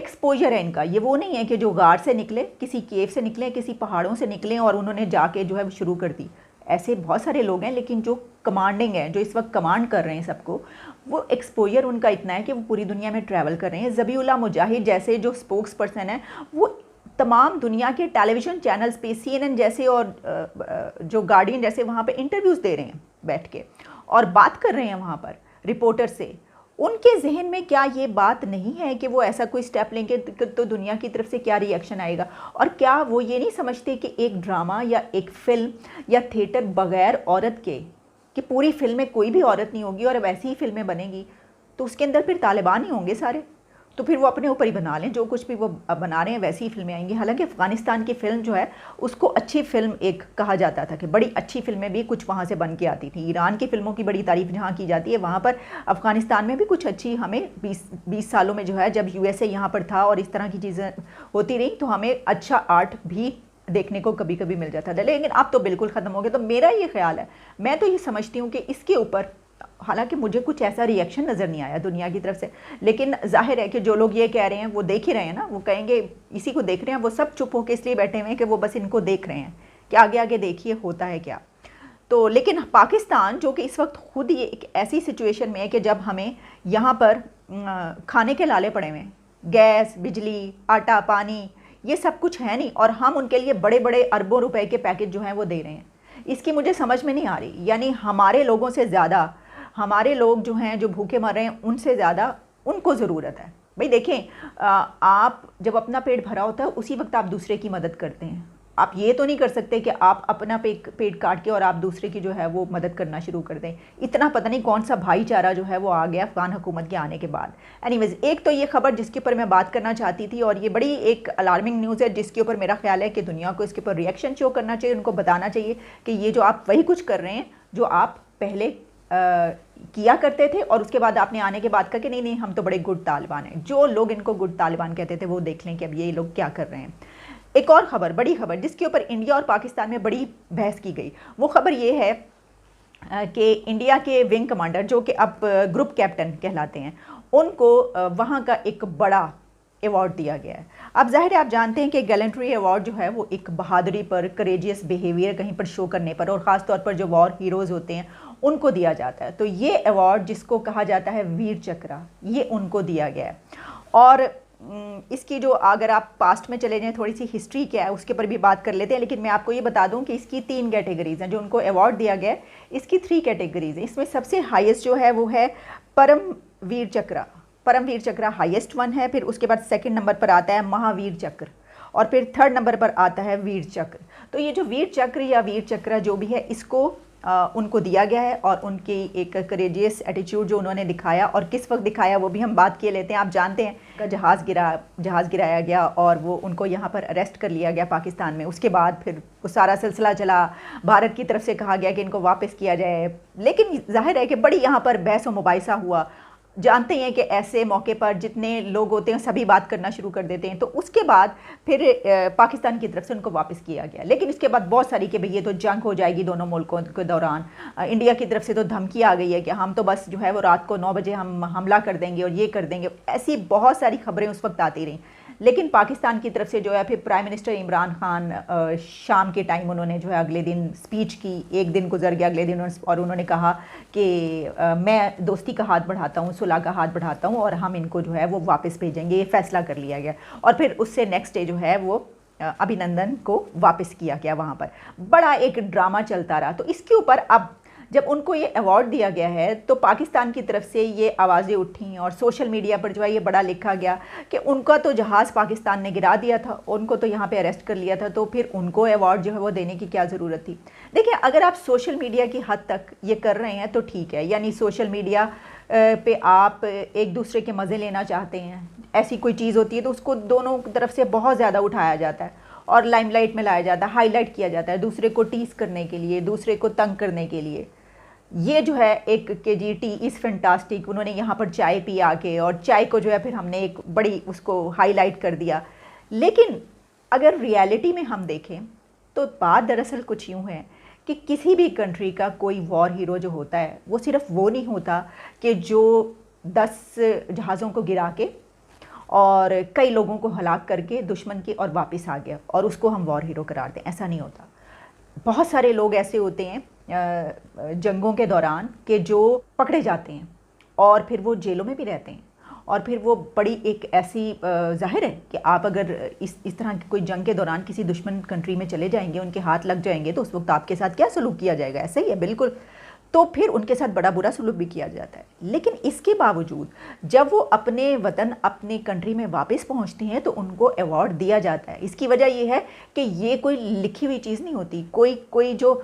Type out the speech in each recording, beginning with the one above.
Exposure ہے ان کا. یہ وہ نہیں ہے کہ جو غار سے نکلے, کسی کیو سے نکلیں, کسی پہاڑوں سے نکلیں اور انہوں نے جا کے جو ہے شروع کر دی. ایسے بہت سارے لوگ ہیں, لیکن جو کمانڈنگ ہیں, جو اس وقت کمانڈ کر رہے ہیں سب کو, وہ ایکسپوجر ان کا اتنا ہے کہ وہ پوری دنیا میں ٹریول کر رہے ہیں. ذبیح اللہ مجاہد جیسے جو اسپوکس پرسن ہیں, وہ تمام دنیا کے ٹیلی ویژن چینلز پہ, سی این این جیسے اور جو گارڈین جیسے وہاں پہ انٹرویوز دے رہے ہیں بیٹھ کے, اور بات کر رہے ہیں وہاں پر رپورٹر سے. ان کے ذہن میں کیا یہ بات نہیں ہے کہ وہ ایسا کوئی سٹیپ لیں گے تو دنیا کی طرف سے کیا ری ایکشن آئے گا؟ اور کیا وہ یہ نہیں سمجھتے کہ ایک ڈرامہ یا ایک فلم یا تھیٹر بغیر عورت کے, کہ پوری فلم میں کوئی بھی عورت نہیں ہوگی اور ویسی ہی فلمیں بنے گی, تو اس کے اندر پھر طالبان ہی ہوں گے سارے, تو پھر وہ اپنے اوپر ہی بنا لیں, جو کچھ بھی وہ بنا رہے ہیں ویسی ہی فلمیں آئیں گی. حالانکہ افغانستان کی فلم جو ہے اس کو اچھی فلم ایک کہا جاتا تھا, کہ بڑی اچھی فلمیں بھی کچھ وہاں سے بن کے آتی تھیں. ایران کی فلموں کی بڑی تعریف جہاں کی جاتی ہے, وہاں پر افغانستان میں بھی کچھ اچھی, ہمیں 20 سالوں میں جو ہے جب یو ایس اے یہاں پر تھا اور اس طرح کی چیزیں ہوتی رہیں, تو ہمیں اچھا آرٹ بھی دیکھنے کو کبھی کبھی مل جاتا تھا. لیکن اب تو بالکل ختم ہو گیا. تو میرا یہ خیال ہے, میں تو یہ سمجھتی ہوں کہ اس کے اوپر, حالانکہ مجھے کچھ ایسا ری ایکشن نظر نہیں آیا دنیا کی طرف سے, لیکن ظاہر ہے کہ جو لوگ یہ کہہ رہے ہیں وہ دیکھ ہی رہے ہیں نا, وہ کہیں گے اسی کو دیکھ رہے ہیں, وہ سب چپ ہو کے اس لیے بیٹھے ہوئے ہیں کہ وہ بس ان کو دیکھ رہے ہیں کہ آگے آگے دیکھیے ہوتا ہے کیا. تو لیکن پاکستان جو کہ اس وقت خود یہ ایک ایسی سچویشن میں ہے کہ جب ہمیں یہاں پر کھانے کے لالے پڑے ہوئے ہیں, گیس, بجلی, آٹا, پانی, یہ سب کچھ ہے نہیں, اور ہم ان کے لیے بڑے بڑے اربوں روپے کے پیکج جو ہیں وہ دے رہے ہیں. اس کی مجھے سمجھ میں نہیں آ رہی. یعنی ہمارے لوگوں سے زیادہ, ہمارے لوگ جو ہیں جو بھوکے مر رہے ہیں, ان سے زیادہ ان کو ضرورت ہے. بھئی دیکھیں, آپ جب اپنا پیٹ بھرا ہوتا ہے اسی وقت آپ دوسرے کی مدد کرتے ہیں. آپ یہ تو نہیں کر سکتے کہ آپ اپنا پیٹ کاٹ کے اور آپ دوسرے کی جو ہے وہ مدد کرنا شروع کر دیں. اتنا پتہ نہیں کون سا بھائی چارہ جو ہے وہ آ گیا افغان حکومت کے آنے کے بعد. اینی ویز, ایک تو یہ خبر جس کے اوپر میں بات کرنا چاہتی تھی, اور یہ بڑی ایک الارمنگ نیوز ہے جس کے اوپر میرا خیال ہے کہ دنیا کو اس کے اوپر ری ایکشن شو کرنا چاہیے, ان کو بتانا چاہیے کہ یہ جو آپ وہی کچھ کر رہے ہیں جو آپ پہلے کیا کرتے تھے, اور اس کے بعد آپ نے آنے کے بعد کہا کہ نہیں ہم تو بڑے گڈ طالبان ہیں. جو لوگ ان کو گڈ طالبان کہتے تھے وہ دیکھ لیں کہ اب یہ لوگ کیا کر رہے ہیں. ایک اور خبر, بڑی خبر جس کے اوپر انڈیا اور پاکستان میں بڑی بحث کی گئی, وہ خبر یہ ہے کہ انڈیا کے ونگ کمانڈر جو کہ اب گروپ کیپٹن کہلاتے ہیں, ان کو وہاں کا ایک بڑا ایوارڈ دیا گیا ہے. اب ظاہر ہے آپ جانتے ہیں کہ گیلنٹری ایوارڈ جو ہے وہ ایک بہادری پر, کریجیس بیہیویئر کہیں پر شو کرنے پر, اور خاص طور پر جو وار ہیروز ہوتے ہیں ان کو دیا جاتا ہے. تو یہ ایوارڈ جس کو کہا جاتا ہے ویر چکرا, یہ ان کو دیا گیا ہے. اور اس کی جو, اگر آپ پاسٹ میں چلے جائیں, تھوڑی سی ہسٹری کیا ہے اس کے پر بھی بات کر لیتے ہیں, لیکن میں آپ کو یہ بتا دوں کہ اس کی 3 کیٹیگریز ہیں جو ان کو ایوارڈ دیا گیا ہے. اس کی 3 کیٹیگریز ہیں. اس میں سب سے ہائیسٹ جو ہے وہ ہے پرم ویر چکرا. پرم ویر چکرا ہائیسٹ ون ہے. پھر اس کے بعد 2nd نمبر پر آتا ہے مہا ویر چکر, اور پھر 3rd نمبر پر آتا ہے ویر چکر. تو یہ جو ویر چکر یا ویر چکرا جو بھی ہے, اس کو ان کو دیا گیا ہے, اور ان کی ایک کریجیس ایٹیچیوڈ جو انہوں نے دکھایا, اور کس وقت دکھایا وہ بھی ہم بات کیے لیتے ہیں. آپ جانتے ہیں کہ جہاز گرایا گیا اور وہ ان کو یہاں پر اریسٹ کر لیا گیا پاکستان میں. اس کے بعد پھر وہ سارا سلسلہ چلا, بھارت کی طرف سے کہا گیا کہ ان کو واپس کیا جائے, لیکن ظاہر ہے کہ بڑی یہاں پر بحث و مباحثہ ہوا. جانتے ہیں کہ ایسے موقع پر جتنے لوگ ہوتے ہیں سبھی بات کرنا شروع کر دیتے ہیں. تو اس کے بعد پھر پاکستان کی طرف سے ان کو واپس کیا گیا, لیکن اس کے بعد بہت ساری کہ بھئی یہ تو جنگ ہو جائے گی دونوں ملکوں کے دوران. انڈیا کی طرف سے تو دھمکی آ گئی ہے کہ ہم تو بس جو ہے وہ رات کو 9 بجے ہم حملہ کر دیں گے اور یہ کر دیں گے. ایسی بہت ساری خبریں اس وقت آتی رہیں. لیکن پاکستان کی طرف سے جو ہے پھر پرائم منسٹر عمران خان شام کے ٹائم انہوں نے جو ہے اگلے دن سپیچ کی, ایک دن گزر گیا اگلے دن, اور انہوں نے کہا کہ میں دوستی کا ہاتھ بڑھاتا ہوں, صلح کا ہاتھ بڑھاتا ہوں, اور ہم ان کو جو ہے وہ واپس بھیجیں گے. یہ فیصلہ کر لیا گیا, اور پھر اس سے نیکسٹ ڈے جو ہے وہ ابھینندن کو واپس کیا گیا. وہاں پر بڑا ایک ڈرامہ چلتا رہا. تو اس کے اوپر اب جب ان کو یہ ایوارڈ دیا گیا ہے تو پاکستان کی طرف سے یہ آوازیں اٹھیں, اور سوشل میڈیا پر جو ہے یہ بڑا لکھا گیا کہ ان کا تو جہاز پاکستان نے گرا دیا تھا, ان کو تو یہاں پہ اریسٹ کر لیا تھا, تو پھر ان کو ایوارڈ جو ہے وہ دینے کی کیا ضرورت تھی. دیکھیں, اگر آپ سوشل میڈیا کی حد تک یہ کر رہے ہیں تو ٹھیک ہے, یعنی سوشل میڈیا پہ آپ ایک دوسرے کے مزے لینا چاہتے ہیں, ایسی کوئی چیز ہوتی ہے تو اس کو دونوں طرف سے بہت زیادہ اٹھایا جاتا ہے اور لائم لائٹ میں لایا جاتا ہے, ہائی لائٹ کیا جاتا ہے, دوسرے کو ٹیز کرنے کے لیے, دوسرے کو تنگ کرنے کے لیے. یہ جو ہے ایک کہ جی ٹی از فینٹاسٹک, انہوں نے یہاں پر چائے پی آ کے, اور چائے کو جو ہے پھر ہم نے ایک بڑی اس کو ہائی لائٹ کر دیا. لیکن اگر ریالٹی میں ہم دیکھیں تو بات دراصل کچھ یوں ہے کہ کسی بھی کنٹری کا کوئی وار ہیرو جو ہوتا ہے وہ صرف وہ نہیں ہوتا کہ جو 10 جہازوں کو گرا کے اور کئی لوگوں کو ہلاک کر کے دشمن کی اور واپس آ گیا اور اس کو ہم وار ہیرو قرار دیں. ایسا نہیں ہوتا. بہت سارے لوگ ایسے ہوتے ہیں جنگوں کے دوران کہ جو پکڑے جاتے ہیں اور پھر وہ جیلوں میں بھی رہتے ہیں, اور پھر وہ بڑی ایک ایسی ظاہر ہے کہ آپ اگر اس طرح کی کوئی جنگ کے دوران کسی دشمن کنٹری میں چلے جائیں گے, ان کے ہاتھ لگ جائیں گے, تو اس وقت آپ کے ساتھ کیا سلوک کیا جائے گا؟ ایسا ہی ہے بالکل. تو پھر ان کے ساتھ بڑا برا سلوک بھی کیا جاتا ہے. لیکن اس کے باوجود جب وہ اپنے وطن اپنے کنٹری میں واپس پہنچتے ہیں تو ان کو ایوارڈ دیا جاتا ہے. اس کی وجہ یہ ہے کہ یہ کوئی لکھی ہوئی چیز نہیں ہوتی. کوئی جو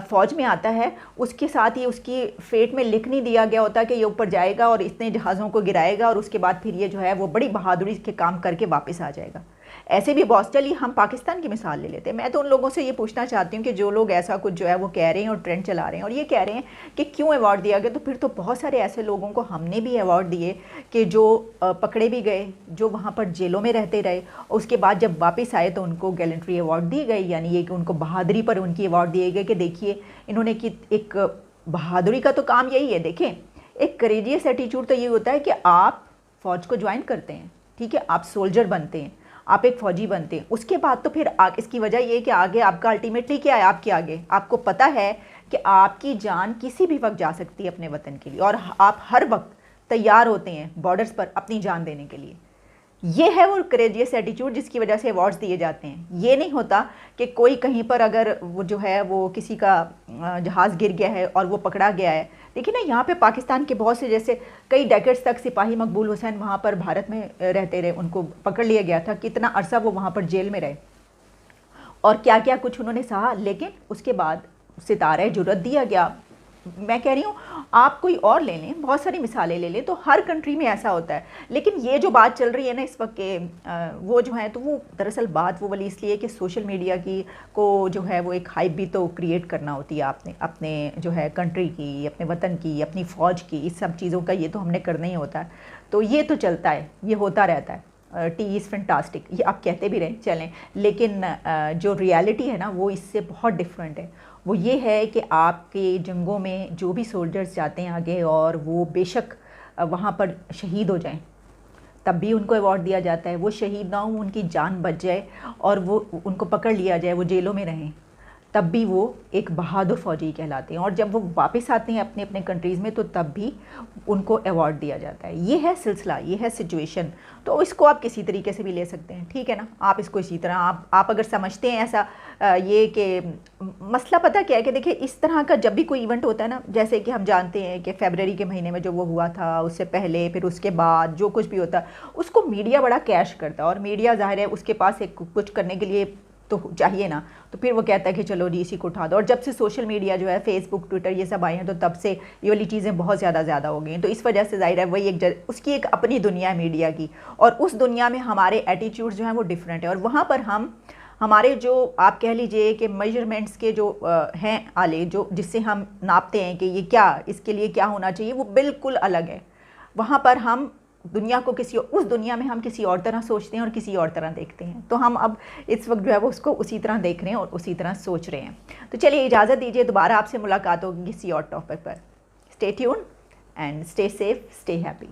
فوج میں آتا ہے اس کے ساتھ یہ اس کی فیٹ میں لکھ نہیں دیا گیا ہوتا کہ یہ اوپر جائے گا اور اتنے جہازوں کو گرائے گا اور اس کے بعد پھر یہ جو ہے وہ بڑی بہادری کے کام کر کے واپس آ جائے گا. ایسے بھی بہت. چلیے ہم پاکستان کی مثال لے لیتے ہیں. میں تو ان لوگوں سے یہ پوچھنا چاہتی ہوں کہ جو لوگ ایسا کچھ جو ہے وہ کہہ رہے ہیں اور ٹرینڈ چلا رہے ہیں اور یہ کہہ رہے ہیں کہ کیوں ایوارڈ دیا گیا, تو پھر تو بہت سارے ایسے لوگوں کو ہم نے بھی ایوارڈ دیے کہ جو پکڑے بھی گئے, جو وہاں پر جیلوں میں رہتے رہے, اور اس کے بعد جب واپس آئے تو ان کو گیلنٹری ایوارڈ دی گئی. یعنی یہ کہ ان کو بہادری پر ان کی ایوارڈ دیے گئے کہ دیکھیے انہوں نے کی. ایک بہادری کا تو کام یہی ہے. دیکھیں ایک کریجیس ایٹیچیوڈ تو یہ ہوتا ہے کہ آپ فوج کو جوائن کرتے ہیں, ٹھیک ہے, آپ سولجر بنتے ہیں, آپ ایک فوجی بنتے ہیں. اس کے بعد تو پھر اس کی وجہ یہ کہ آگے آپ کا الٹیمیٹلی کیا ہے, آپ کے آگے آپ کو پتہ ہے کہ آپ کی جان کسی بھی وقت جا سکتی ہے اپنے وطن کے لیے, اور آپ ہر وقت تیار ہوتے ہیں بارڈرز پر اپنی جان دینے کے لیے. یہ ہے وہ کریجیس ایٹیچیوڈ جس کی وجہ سے ایوارڈز دیے جاتے ہیں. یہ نہیں ہوتا کہ کوئی کہیں پر اگر وہ جو ہے وہ کسی کا جہاز گر گیا ہے اور وہ پکڑا گیا ہے. دیکھیں نا یہاں پہ پاکستان کے بہت سے جیسے کئی ڈیکیڈز تک سپاہی مقبول حسین وہاں پر بھارت میں رہتے رہے, ان کو پکڑ لیا گیا تھا, کتنا عرصہ وہ وہاں پر جیل میں رہے اور کیا کیا کچھ انہوں نے سہا. لیکن اس کے بعد ستارہ جرأت دیا گیا. میں کہہ رہی ہوں آپ کوئی اور لے لیں, بہت ساری مثالیں لے لیں, تو ہر کنٹری میں ایسا ہوتا ہے. لیکن یہ جو بات چل رہی ہے نا اس وقت کہ وہ جو ہیں, تو وہ دراصل بات وہ والی اس لیے کہ سوشل میڈیا کی کو جو ہے وہ ایک ہائپ بھی تو کریٹ کرنا ہوتی ہے آپ نے اپنے جو ہے کنٹری کی, اپنے وطن کی, اپنی فوج کی, اس سب چیزوں کا یہ تو ہم نے کرنا ہی ہوتا ہے. تو یہ تو چلتا ہے, یہ ہوتا رہتا ہے. ٹی از فینٹاسٹک یہ آپ کہتے بھی رہیں چلیں, لیکن جو ریالٹی ہے نا وہ اس سے بہت ڈفرینٹ ہے. وہ یہ ہے کہ آپ کے جنگوں میں جو بھی سولجرز جاتے ہیں آگے اور وہ بے شک وہاں پر شہید ہو جائیں تب بھی ان کو ایوارڈ دیا جاتا ہے. وہ شہید نہ ہوں, ان کی جان بچ جائے اور وہ ان کو پکڑ لیا جائے, وہ جیلوں میں رہیں, تب بھی وہ ایک بہادر فوجی کہلاتے ہیں. اور جب وہ واپس آتے ہیں اپنے اپنے کنٹریز میں تو تب بھی ان کو ایوارڈ دیا جاتا ہے. یہ ہے سلسلہ, یہ ہے سچویشن. تو اس کو آپ کسی طریقے سے بھی لے سکتے ہیں, ٹھیک ہے نا. آپ اس کو اسی طرح آپ اگر سمجھتے ہیں ایسا یہ کہ مسئلہ پتہ کیا ہے کہ دیکھیں اس طرح کا جب بھی کوئی ایونٹ ہوتا ہے نا, جیسے کہ ہم جانتے ہیں کہ فیبرری کے مہینے میں جو وہ ہوا تھا, اس سے پہلے پھر اس کے بعد جو کچھ بھی ہوتا ہے اس کو میڈیا بڑا کیش کرتا ہے. اور میڈیا ظاہر ہے اس کے پاس ایک کچھ کرنے کے لیے تو چاہیے نا, تو پھر وہ کہتا ہے کہ چلو جی اسی کو اٹھا دو. اور جب سے سوشل میڈیا جو ہے فیس بک ٹویٹر یہ سب آئے ہیں تو تب سے یہ والی چیزیں بہت زیادہ ہو گئی ہیں. تو اس وجہ سے ظاہر ہے وہی اس کی ایک اپنی دنیا ہے میڈیا کی, اور اس دنیا میں ہمارے ایٹیٹیوڈ جو ہیں وہ ڈیفرنٹ ہیں. اور وہاں پر ہمارے جو آپ کہہ لیجئے کہ میجرمنٹس کے جو ہیں آلے جس سے ہم ناپتے ہیں کہ یہ کیا اس کے لیے کیا ہونا چاہیے, وہ بالکل الگ ہے. وہاں پر ہم دنیا کو اس دنیا میں ہم کسی اور طرح سوچتے ہیں اور کسی اور طرح دیکھتے ہیں. تو ہم اب اس وقت جو ہے وہ اس کو اسی طرح دیکھ رہے ہیں اور اسی طرح سوچ رہے ہیں. تو چلیے اجازت دیجیے, دوبارہ آپ سے ملاقات ہوگی کسی اور ٹاپک پر. Stay tune and stay safe, stay happy.